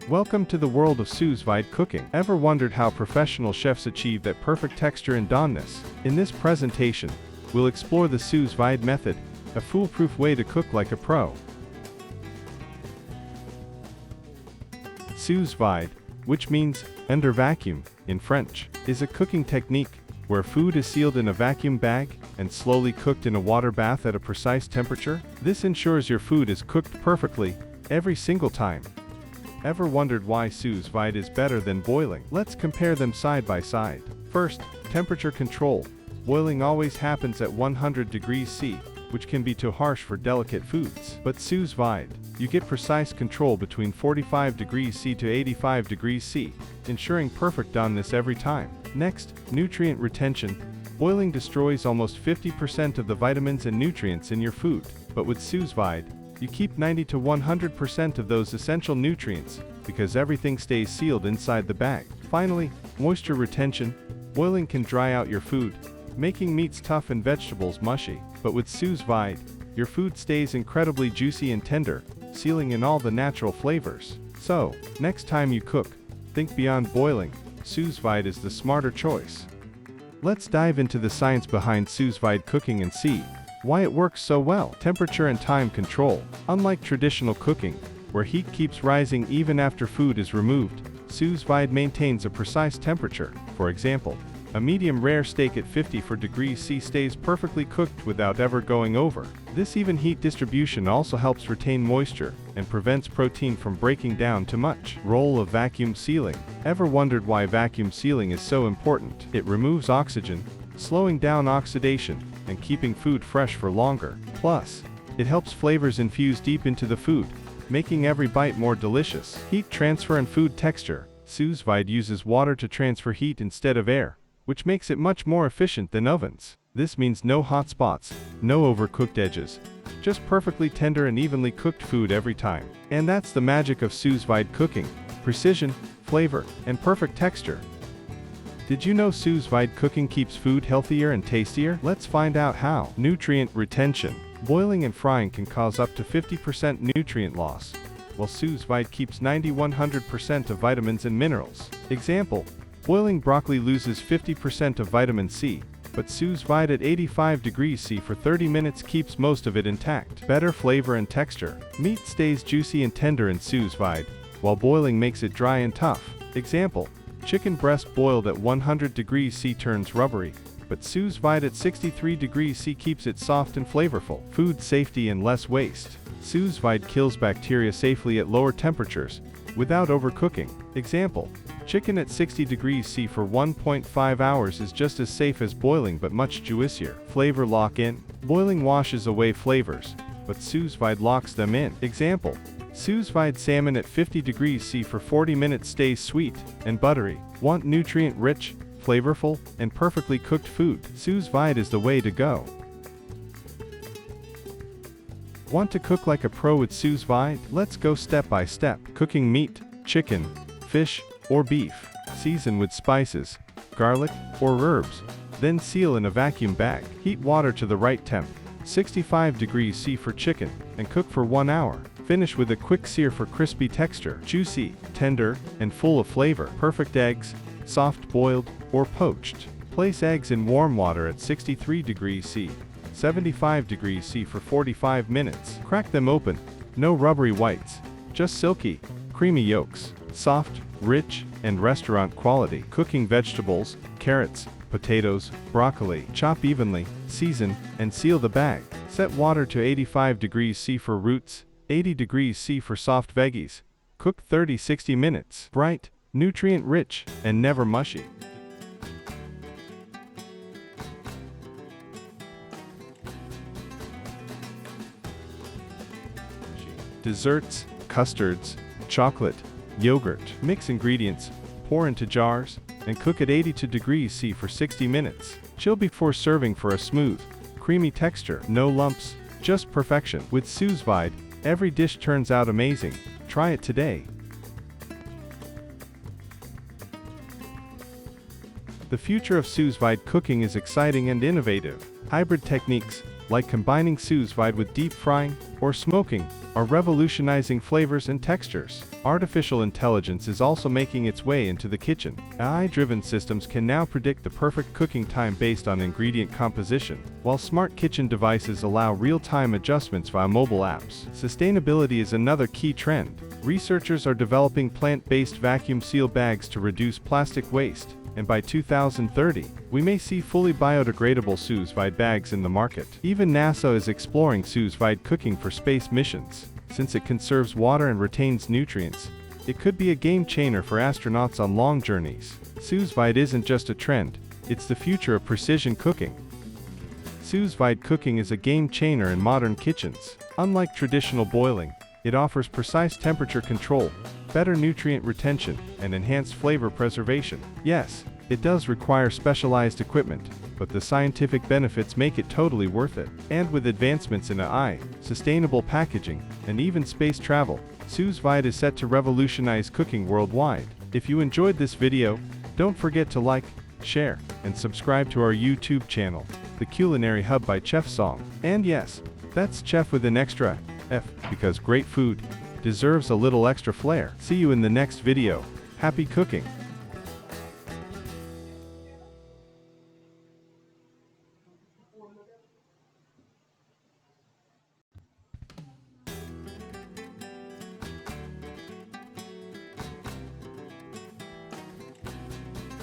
Welcome to the world of Sous Vide Cooking. Ever wondered how professional chefs achieve that perfect texture and doneness? In this presentation, we'll explore the Sous Vide method, a foolproof way to cook like a pro. Sous vide, which means under vacuum in French, is a cooking technique where food is sealed in a vacuum bag and slowly cooked in a water bath at a precise temperature. This ensures your food is cooked perfectly every single time. Ever wondered why sous vide is better than boiling? Let's compare them side by side. First, temperature control. Boiling always happens at 100 degrees C, which can be too harsh for delicate foods. But sous vide, you get precise control between 45 degrees C to 85 degrees C, ensuring perfect doneness every time. Next, nutrient retention. Boiling destroys almost 50% of the vitamins and nutrients in your food, but with sous vide, you keep 90 to 100% of those essential nutrients, because everything stays sealed inside the bag. Finally, moisture retention. Boiling can dry out your food, making meats tough and vegetables mushy, but with sous vide, your food stays incredibly juicy and tender, sealing in all the natural flavors. So, next time you cook, think beyond boiling. Sous vide is the smarter choice. Let's dive into the science behind sous vide cooking and see why it works so well. Temperature and time control. Unlike traditional cooking, where heat keeps rising even after food is removed, sous vide maintains a precise temperature. For example, a medium rare steak at 54 degrees C stays perfectly cooked without ever going over. This even heat distribution also helps retain moisture and prevents protein from breaking down too much. Role of vacuum sealing. Ever wondered why vacuum sealing is so important? It removes oxygen, slowing down oxidation and keeping food fresh for longer. Plus, it helps flavors infuse deep into the food, making every bite more delicious. Heat transfer and food texture. Sous vide uses water to transfer heat instead of air, which makes it much more efficient than ovens. This means no hot spots, no overcooked edges, just perfectly tender and evenly cooked food every time. And that's the magic of sous vide cooking: precision, flavor, and perfect texture. Did you know sous vide cooking keeps food healthier and tastier? Let's find out how. Nutrient retention. Boiling and frying can cause up to 50% nutrient loss, while sous vide keeps 90–100% of vitamins and minerals. Example: boiling broccoli loses 50% of vitamin C, but sous vide at 85 degrees C for 30 minutes keeps most of it intact. Better flavor and texture. Meat stays juicy and tender in sous vide, while boiling makes it dry and tough. Example: chicken breast boiled at 100 degrees C turns rubbery, but sous vide at 63 degrees C keeps it soft and flavorful. Food safety and less waste. Sous vide kills bacteria safely at lower temperatures, without overcooking. Example: chicken at 60 degrees C for 1.5 hours is just as safe as boiling but much juicier. Flavor lock-in. Boiling washes away flavors, but sous vide locks them in. Example: sous vide salmon at 50 degrees C for 40 minutes stays sweet and buttery. Want nutrient-rich, flavorful, and perfectly cooked food? Sous vide is the way to go. Want to cook like a pro with sous vide? Let's go step by step. Cooking meat, chicken, fish, or beef. Season with spices, garlic, or herbs. Then seal in a vacuum bag. Heat water to the right temp, 65 degrees C for chicken, and cook for 1 hour. Finish with a quick sear for crispy texture. Juicy, tender, and full of flavor. Perfect eggs, soft boiled, or poached. Place eggs in warm water at 63 degrees C, 75 degrees C for 45 minutes. Crack them open. No rubbery whites, just silky, creamy yolks. Soft, rich, and restaurant quality. Cooking vegetables, carrots, potatoes, broccoli. Chop evenly, season, and seal the bag. Set water to 85 degrees C for roots, 80 degrees C for soft veggies. Cook 30–60 minutes. Bright, nutrient-rich, and never mushy. Desserts, custards, chocolate, yogurt. Mix ingredients, pour into jars, and cook at 82 degrees C for 60 minutes. Chill before serving for a smooth, creamy texture. No lumps, just perfection. With sous vide, every dish turns out amazing. Try it today. The future of sous vide cooking is exciting and innovative. Hybrid techniques. like combining sous vide with deep frying or smoking, are revolutionizing flavors and textures. Artificial intelligence is also making its way into the kitchen. AI-driven systems can now predict the perfect cooking time based on ingredient composition, while smart kitchen devices allow real-time adjustments via mobile apps. Sustainability is another key trend. Researchers are developing plant-based vacuum seal bags to reduce plastic waste, and by 2030, we may see fully biodegradable sous vide bags in the market. Even NASA is exploring sous vide cooking for space missions. Since it conserves water and retains nutrients, it could be a game changer for astronauts on long journeys. Sous vide isn't just a trend, it's the future of precision cooking. Sous vide cooking is a game changer in modern kitchens. Unlike traditional boiling, it offers precise temperature control, better nutrient retention, and enhanced flavor preservation. Yes, it does require specialized equipment, but the scientific benefits make it totally worth it. And with advancements in AI, sustainable packaging, and even space travel, sous vide is set to revolutionize cooking worldwide. If you enjoyed this video, don't forget to like, share, and subscribe to our YouTube channel, The Culinary Hub by Chef Song. And yes, that's chef with an extra F, because great food deserves a little extra flair. See you in the next video. Happy cooking!